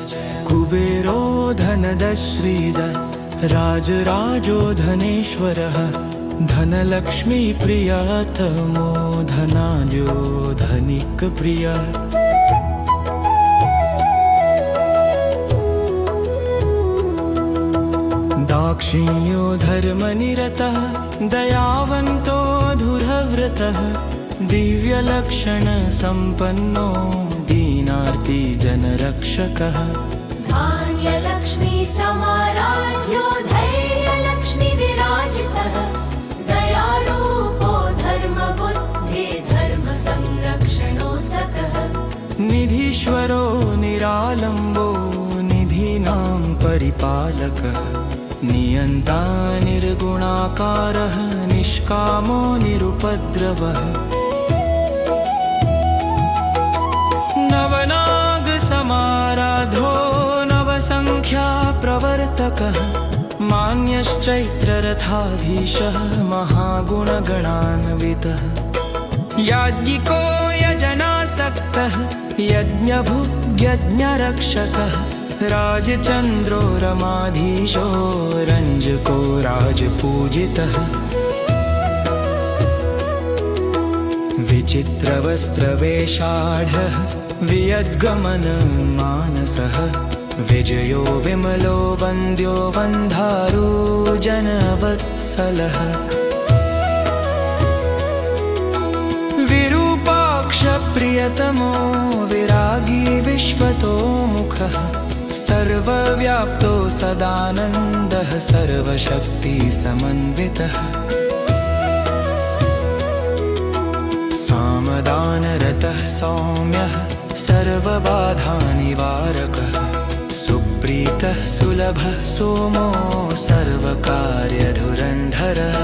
कुबेरो धनदश्रीद राजराजो धनेश्वरः धनलक्ष्मीप्रियतमो धनाढ्यो धनिकप्रियः। दाक्षिण्यो धर्मनिरतः दयावन्तो धुरव्रतः दिव्यलक्षणसम्पन्नो दीनार्ति जनरक्षकः। धान्यलक्ष्मी समाराध्यो धैर्यलक्ष्मी विराजितः दयारूपो धर्मबुद्धे धर्मसंरक्षणोत्सकः। निधीश्वरो निरालम्बो निधीनां परिपालकः नियन्ता निर्गुणाकारः निष्कामो निरुपद्रवः। नवनागसमाराधो नवसंख्या प्रवर्तकः मान्यश्चैत्ररथाधीशः महागुणगणान्वितः। याज्ञिको यजनासक्तः यज्ञभुग्यज्ञरक्षकः राजचन्द्रो रमाधीशो रञ्जको राजपूजितः। विचित्रवस्त्रवेषाढ्यः वियद्गमनमानसः विजयो विमलो वन्द्यो वन्धारो जनवत्सलः। विरूपाक्षप्रियतमो विरागी विश्वतो मुखः सर्वव्याप्तो सदानन्दः सर्वशक्तिसमन्वितः। सामदानरतः सौम्यः सर्वबाधानिवारकः सुप्रीतः सुलभः सोमो सर्वकार्यधुरन्धरः।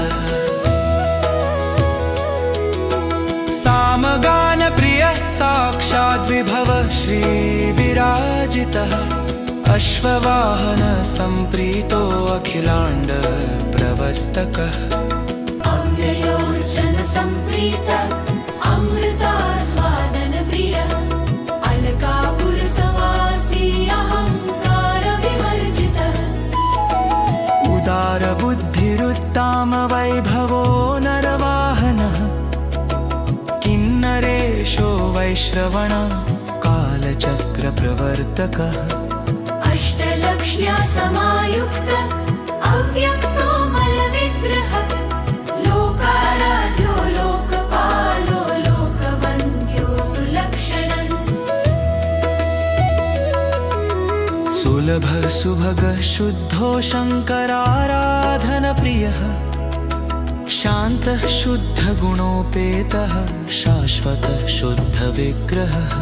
सामगानप्रियः साक्षाद्विभवः श्रीविराजितः अश्ववाहनसम्प्रीतो अखिलाण्डप्रवर्तकः। अव्ययोर्जनसम्प्रीतः अमृतास्वादनप्रियः अलकापुरसवासी अहङ्कारविवर्जितः। उदारबुद्धिरुत्तामवैभवो नरवाहनः किन्नरेशो वैश्रवण कालचक्रप्रवर्तकः। अष्टलक्ष्म्या समायुक्तः अव्यक्तो मलविग्रहः लोकाराध्यो लोकपालो लोकवन्द्यो सुलक्षणः। सुलभः सुभगः शुद्धो शङ्कराराधनप्रियः शान्तः शुद्धगुणोपेतः शाश्वतः शुद्धविग्रहः।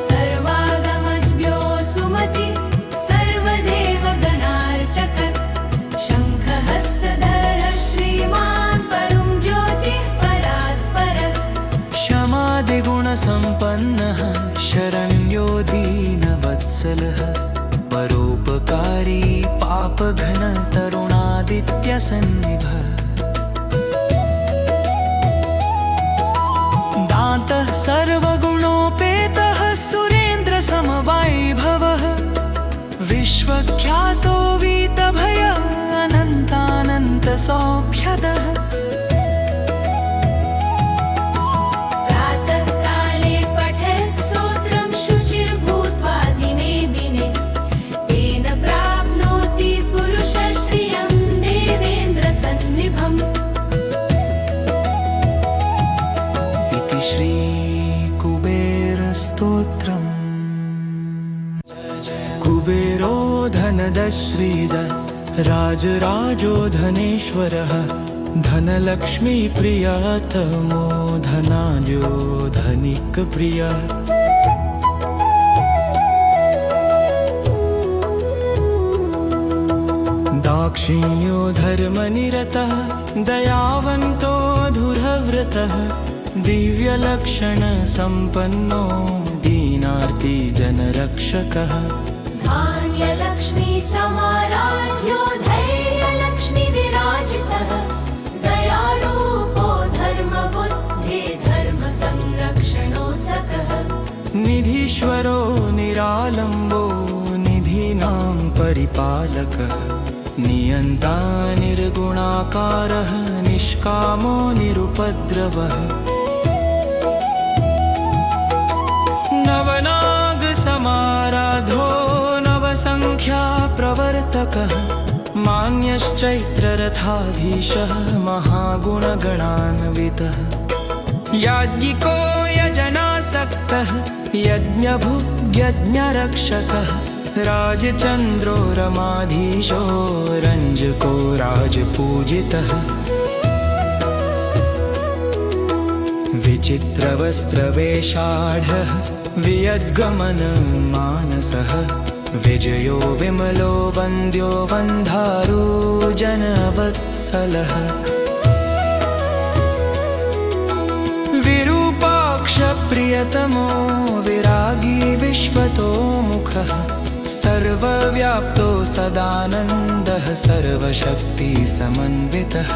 सर्वागमज्ञो सुमति सर्वदेवगणार्चकः शङ्खहस्तधरः श्रीमान् परं ज्योतिः परात्परः। क्षमादिगुणसम्पन्नः शरण्यो दीनवत्सलः परोपकारी पापघ्नतरुणादित्यसन्निभः। दान्तः सर्वगुणोपेतः सुरेन्द्रसमवैभवः विश्वख्यातो वीतभयः अनन्तानन्तसौख्यदः। प्रातःकाले पठेत् स्तोत्रं शुचिर्भूत्वा दिने दिने तेन प्राप्नोति पुरुषः श्रियं देवेन्द्रसन्निभम्। इति श्रीकुबेरस्तोत्रम्। कुबेरो धनदश्रीद राजराजो धनेश्वरः धनलक्ष्मीप्रियतमो धनाढ्यो धनिकप्रियः। दाक्षिण्यो धर्मनिरतः दयावन्तो धुरव्रतः दिव्यलक्षणसम्पन्नो दीनार्ति जनरक्षकः। धान्यलक्ष्मी समाराध्यो धैर्यलक्ष्मी विराजितः दयारूपो धर्मबुद्धे धर्मसंरक्षणोत्सकः। निधीश्वरो निरालम्बो निधीनां परिपालकः नियन्ता निर्गुणाकारः निष्कामो निरुपद्रवः नवनागसमाराधो नवसङ्ख्या प्रवर्तकः मान्यश्चैत्ररथाधीशः महागुणगणान्वितः याज्ञिको यजनासक्तः यज्ञभुग्यज्ञरक्षकः राजचन्द्रो रमाधीशो रञ्जको राजपूजितः विचित्रवस्त्रवेषाढ्यः वियद्गमनमानसः विजयो विमलो वन्द्यो वन्धारो जनवत्सलः विरूपाक्षप्रियतमो विरागी विश्वतो मुखः सर्वव्याप्तो सदानन्दः सर्वशक्तिसमन्वितः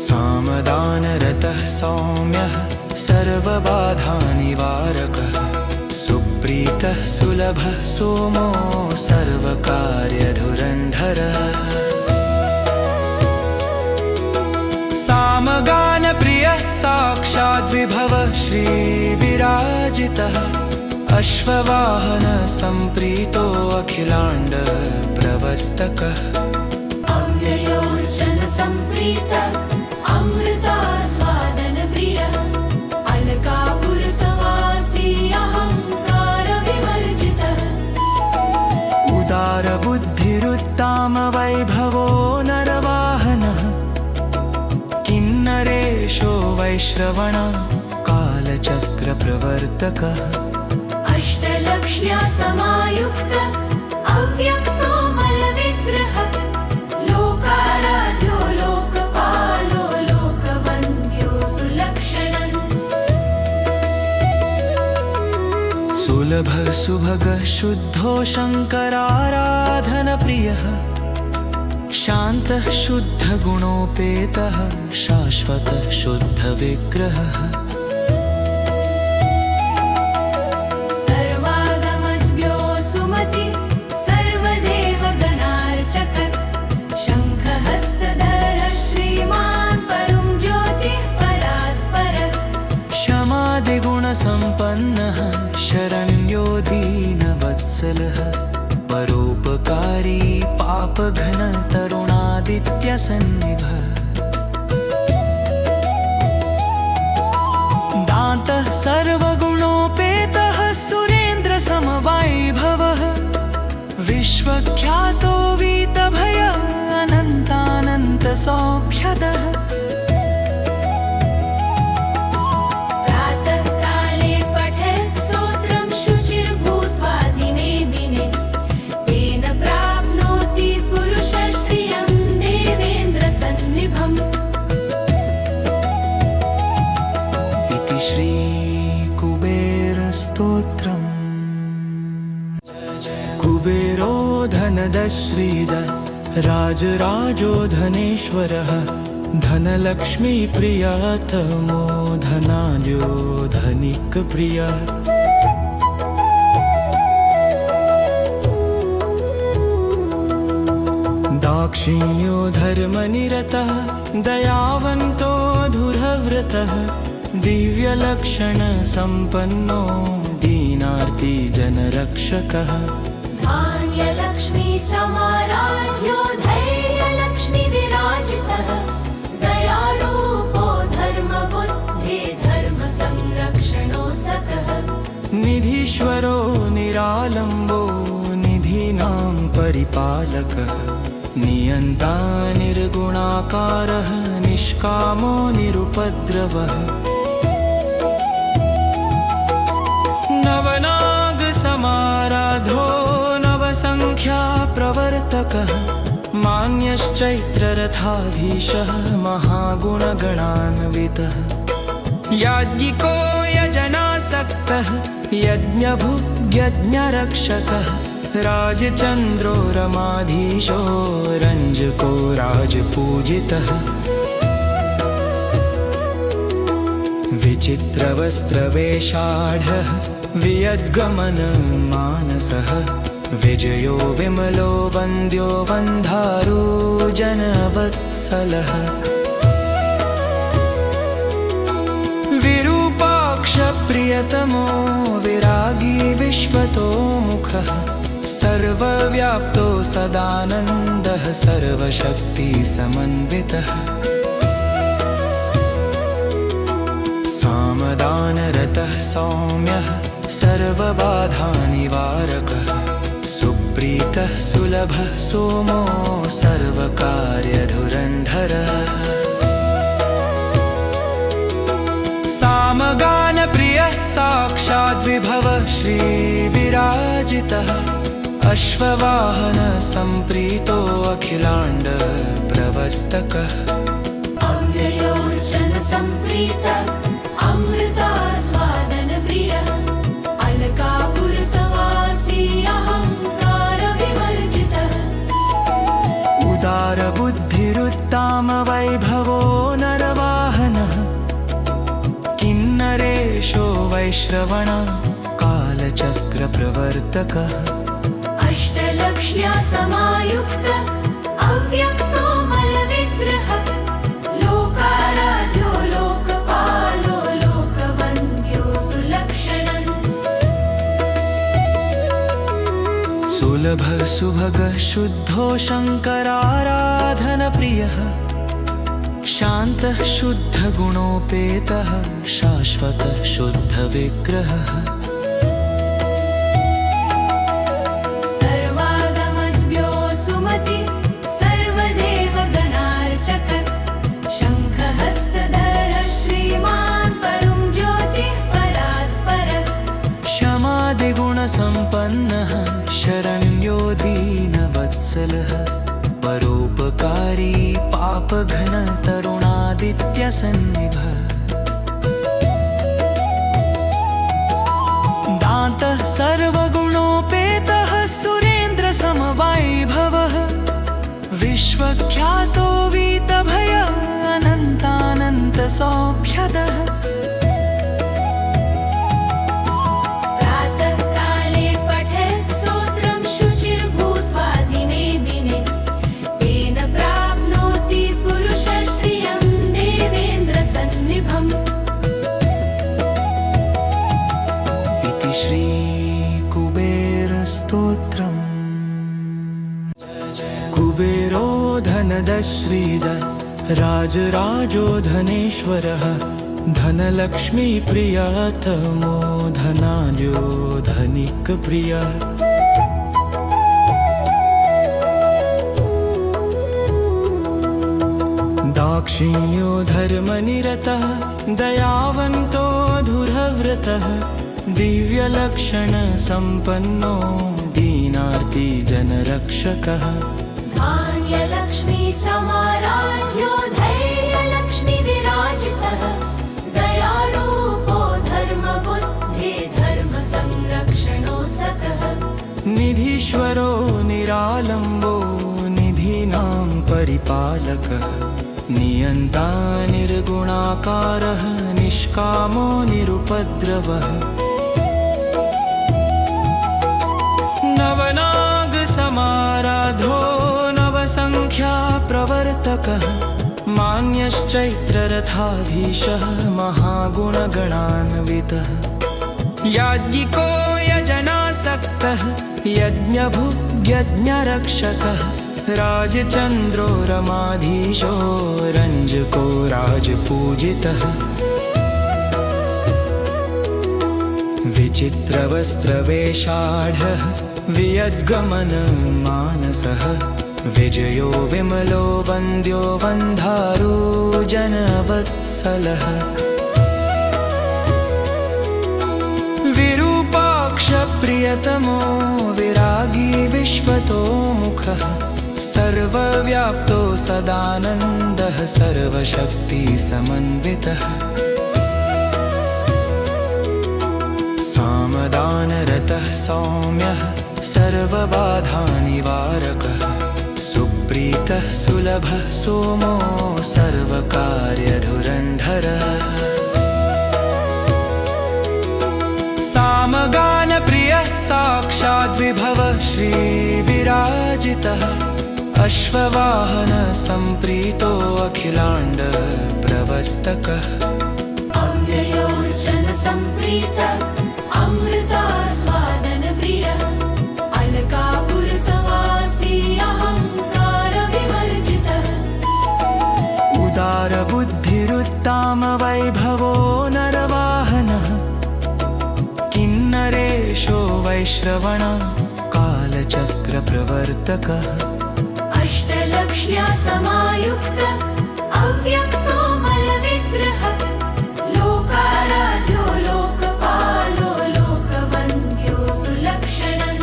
सामदानरतः सौम्यः सर्वबाधानिवारकः सुप्रीतः सुलभः सोमो सर्वकार्यधुरन्धरः सामगानप्रियः साक्षाद्विभवः श्रीविराजितः अश्ववाहनसम्प्रीतो अखिलाण्डप्रवर्तकः अव्ययोर्जनसम्प्रीतः अमृतास्वादनप्रियः अलकापुरसवासी अहङ्कारविवर्जितः उदारबुद्धिरुत्तामवैभवो नरवाहनः किन्नरेशो वैश्रवण कालचक्रप्रवर्तकः अष्टलक्ष्म्या समायुक्तः अव्यक्तो मलविग्रहः लोकाराध्यो लोकपालो लोकवन्द्यो सुलक्षणः सुलभः सुभगः शुद्धो शङ्कराराधनप्रियः शान्तः शुद्धगुणोपेतः शाश्वतः शुद्धविग्रहः सर्वागमज्ञो सुमति सर्वदेवगणार्चकः शङ्खहस्तधरः श्रीमान् परं ज्योतिः परात्परः क्षमादिगुणसम्पन्नः शरण्यो दीनवत्सलः परोपकारी पापघन तरुणादित्यसन्निभः दान्तः सर्वगुणोपेतः सुरेन्द्रसमवैभवः विश्वख्यातो वीतभय अनन्तानन्तसौख्यदः प्रातःकाले पठेत् स्तोत्रं शुचिर्भूत्वा दिने दिने तेन प्राप्नोति पुरुषः श्रियं देवेन्द्रसन्निभम् इति श्रीकुबेरस्तोत्रम् कुबेरो धनदश्रीद राजराजो धनेश्वरः धनलक्ष्मीप्रियतमो धनाढ्यो धनिकप्रियः दाक्षिण्यो धर्मनिरतः दयावन्तो धुरव्रतः दिव्यलक्षणसम्पन्नो दीनार्ती जनरक्षकः धान्यलक्ष्मी समाराध्यो धैर्यलक्ष्मी विराजितः दयारूपो धर्मबुद्धे धर्मसंरक्षणोत्सकः निधीश्वरो निरालम्बो निधीनां परिपालकः नियन्ता निर्गुणाकारः निष्कामो निरुपद्रवः नवनागसमाराधो नवसङ्ख्या प्रवर्तकः मान्यश्चैत्ररथाधीशः महागुणगणान्वितः याज्ञिको यजनासक्तः यज्ञभुग्यज्ञरक्षकः राजचन्द्रो रमाधीशो रञ्जको राजपूजितः विचित्रवस्त्रवेषाढ्यः वियद्गमनमानसः विजयो विमलो वन्द्यो वन्धारुजनवत्सलः विरूपाक्षप्रियतमो विरागी विश्वतो मुखः सर्वव्याप्तो सदानन्दः सर्वशक्तिसमन्वितः सामदानरतः सौम्यः सर्वबाधानिवारकः सुप्रीतः सुलभः सोमो सर्वकार्यधुरन्धरः सामगानप्रियः साक्षाद्विभवः श्रीविराजितः अश्ववाहनसम्प्रीतो अखिलाण्डप्रवर्तकः अव्ययोर्जनसम्प्रीतः अमृतास्वादनप्रियः अलकापुरसवासी अहङ्कारविवर्जितः उदारबुद्धिरुत्तामवैभवो नरवाहनः किन्नरेशो वैश्रवण कालचक्रप्रवर्तकः अष्टलक्ष्म्या समायुक्तः अव्यक्तो मलविग्रहः लोकाराध्यो लोकपालो लोकवन्द्यो सुलक्षणः सुलभः सुभगः शुद्धो शङ्कराराधनप्रियः शान्तः शुद्धगुणोपेतः शाश्वतः शुद्धविग्रहः सर्वागमज्ञो सुमति सर्वदेवगणार्चकः शङ्खहस्तधरः श्रीमान् परं ज्योतिः परात्परः क्षमादिगुणसम्पन्नः शरण्यो दीनवत्सलः परोपकारी पापघ्नतरुणादित्यसन्निभः दान्तः सर्वगुणोपेतः सुरेन्द्रसमवैभवः विश्वख्यातो वीतभय अनन्तानन्तसौख्यदः प्रातःकाले पठेत् स्तोत्रं शुचिर्भूत्वा दिने दिने तेन प्राप्नोति पुरुषः श्रियं देवेन्द्रसन्निभम् इति श्रीकुबेरस्तोत्रम् कुबेरो धनदश्रीधर राजराजो धनेश्वरः धनलक्ष्मीप्रियतमो धनाढ्यो धनिकप्रियः दाक्षिण्यो धर्मनिरतः दयावन्तो धुरव्रतः दिव्यलक्षणसम्पन्नो दीनार्तिजनरक्षकः धान्यलक्ष्मी समाराध्यो धैर्यलक्ष्मीविराजितः दयारूपो धर्मबुद्धे धर्मसंरक्षणोत्सकः निधीश्वरो निरालम्बो निधीनां परिपालकः नियन्ता निर्गुणाकारः निष्कामो निरुपद्रवः नवनागसमाराधो नवसङ्ख्या प्रवर्तकः मान्यश्चैत्ररथाधीशः महागुणगणान्वितः याज्ञिको यजनासक्तः यज्ञभुग्यज्ञरक्षकः राजचन्द्रो रमाधीशो रञ्जको राजपूजितः विचित्रवस्त्रवेषाढ्यः वियद्गमनमानसः विजयो विमलो वन्द्यो वन्धारुजनवत्सलः विरूपाक्षप्रियतमो विरागी विश्वतो मुखः सर्वव्याप्तो सदानन्दः सर्वशक्तिसमन्वितः सामदानरतः सौम्यः सर्वबाधानिवारकः सुप्रीतः सुलभः सोमो सर्वकार्यधुरन्धरः साक्षाद्विभव श्रीविराजितः अश्ववाहन सम्प्रीतो अखिलाण्ड प्रवर्तकः अव्ययोर्जन सम्प्रीत अमृतास्वादन प्रियः अलकापुरसवासी अहङ्कार विवर्जितः उदार बुद्धिरुत्ताम वैभवो नरवाहनः किन्नरेशो वैश्रवण कालचक्र प्रवर्तकः अष्टलक्ष्म्या समायुक्त अव्यक्तो मलविग्रह लोकाराध्यो लोकपालो लोकवन्द्यो सुलक्षणः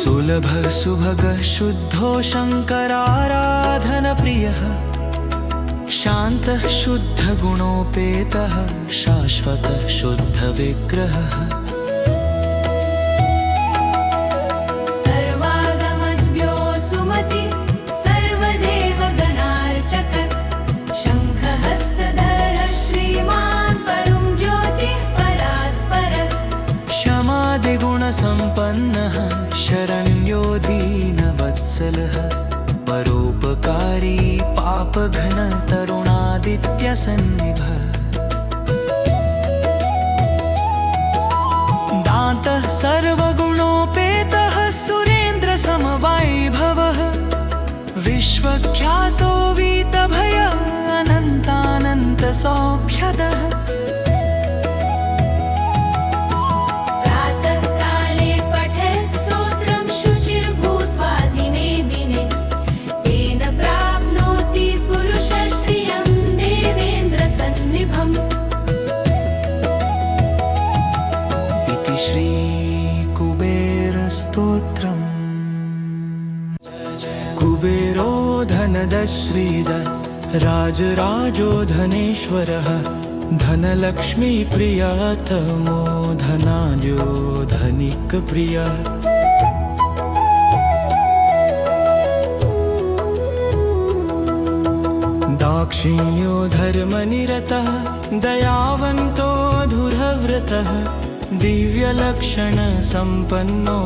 सुलभ सुभग शुद्धो शङ्कराराधन प्रियः शान्तः शुद्ध गुणोपेतः शाश्वतः शुद्ध विग्रहः सर्वागमज्ञो सुमति सर्वदेव गणार्चक शङ्खहस्तधर श्रीमान् परं ज्योतिः परात्परः क्षमादिगुणसम्पन्नः शरण्यो दीनवत्सलः परोपकारी पापघन तरुणादित्यसन्निभः दान्तः सर्वगुणोपेतः सुरेन्द्रसमवैभवः विश्वख्यातो वीतभय अनन्तानन्तसौख्यदः प्रातःकाले पठेत् स्तोत्रं शुचिर्भूत्वा दिने दिने तेन प्राप्नोति पुरुषश्रियं देवेन्द्रसन्निभम् इति श्रीकुबेरस्तोत्रम् कुबेरो धनदश्रीद राजराजो धनेश्वरः धनलक्ष्मीप्रियतमो धनाढ्यो धनिकप्रियः दाक्षिण्यो धर्मनिरतः दयावन्तो धुरव्रतः दिव्यलक्षणसम्पन्नो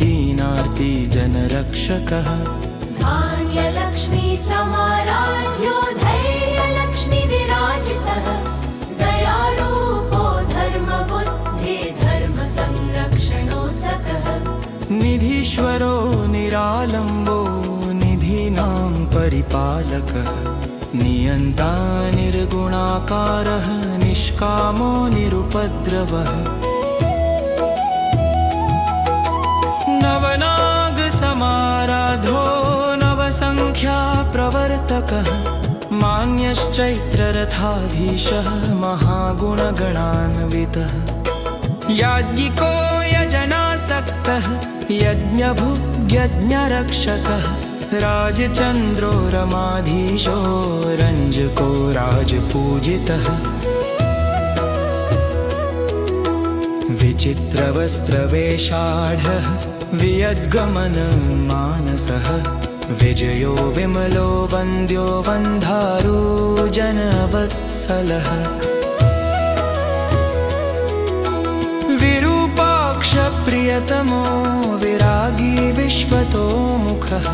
दीनार्ति जनरक्षकः धान्यलक्ष्मी समाराध्यो धैर्यलक्ष्मी विराजितः दयारूपो धर्मबुद्धे धर्मसंरक्षणोत्सकः निधीश्वरो निरालम्बो निधीनां परिपालकः नियन्ता निर्गुणाकारः निष्कामो निरुपद्रवः नवनागसमाराधो नवसङ्ख्या प्रवर्तकः मान्यश्चैत्ररथाधीशः महागुणगणान्वितः याज्ञिको यजनासक्तः यज्ञभुग्यज्ञरक्षकः राजचन्द्रो रमाधीशो रञ्जको राजपूजितः विचित्रवस्त्रवेषाढ्यः वियद्गमनमानसः विजयो विमलो वन्द्यो वन्धारो जनवत्सलः विरूपाक्षप्रियतमो विरागी विश्वतोमुखः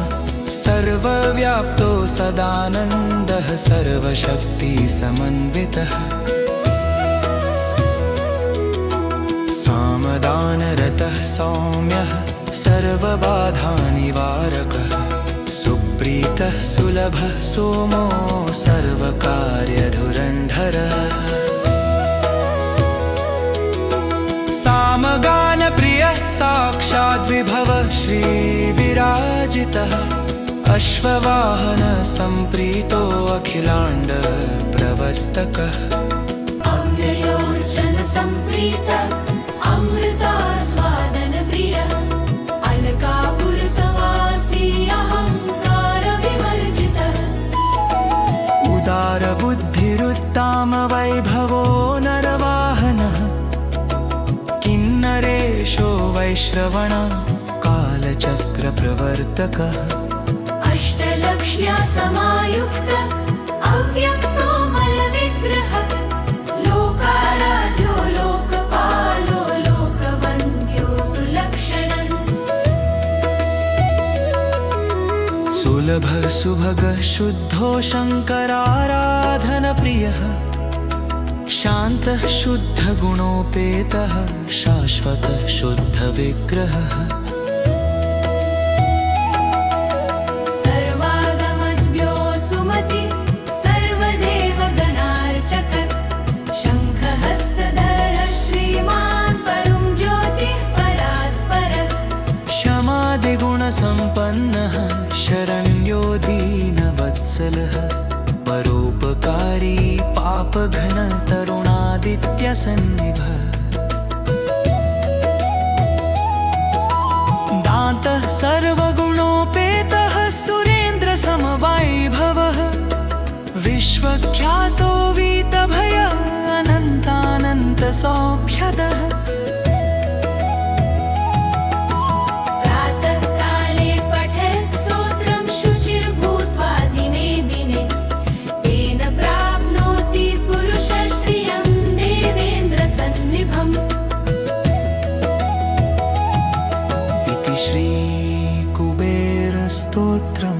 सर्वव्याप्तो सदानन्दः सर्वशक्तिसमन्वितः सामदानरतः सौम्यः सर्वबाधानिवारकः सुप्रीतः सुलभः सोमो सर्वकार्यधुरन्धरः सामगानप्रियः साक्षाद्विभव श्रीविराजितः अश्ववाहन सम्प्रीतो अखिलाण्ड प्रवर्तकः अव्ययोर्जन सम्प्रीत अमृतास्वादन प्रियः अलकापुरसवासी अहङ्कार विवर्जितः उदार बुद्धिरुत्ताम वैभवो नरवाहनः किन्नरेशो वैश्रवण कालचक्र प्रवर्तकः अष्टलक्ष्म्या समायुक्त अव्यक्तो मलविग्रह लोकाराध्यो लोकपालो लोक सुलभः सुभगः शुद्धो शङ्कराराधनप्रियः शान्तः शुद्धगुणोपेतः शाश्वतः शुद्धविग्रहः सर्वागमज्ञो सुमति सर्वदेवगणार्चक शङ्खहस्तधरः श्रीमान् परं ज्योतिः परात्परः क्षमादिगुणसम्पन्नः शरण्यो दीनवत्सलः परोपकारी पापघन तरुणादित्यसन्निभः दान्तः सर्वगुणोपेतः सुरेन्द्रसमवैभवः विश्वख्यातो वीतभय अनन्तानन्तसौख्यदः प्रातःकाले पठेत् स्तोत्रं शुचिर्भूत्वा दिने दिने तेन प्राप्नोति पुरुषः श्रियं देवेन्द्रसन्निभम् इति श्रीकुबेरस्तोत्रम्।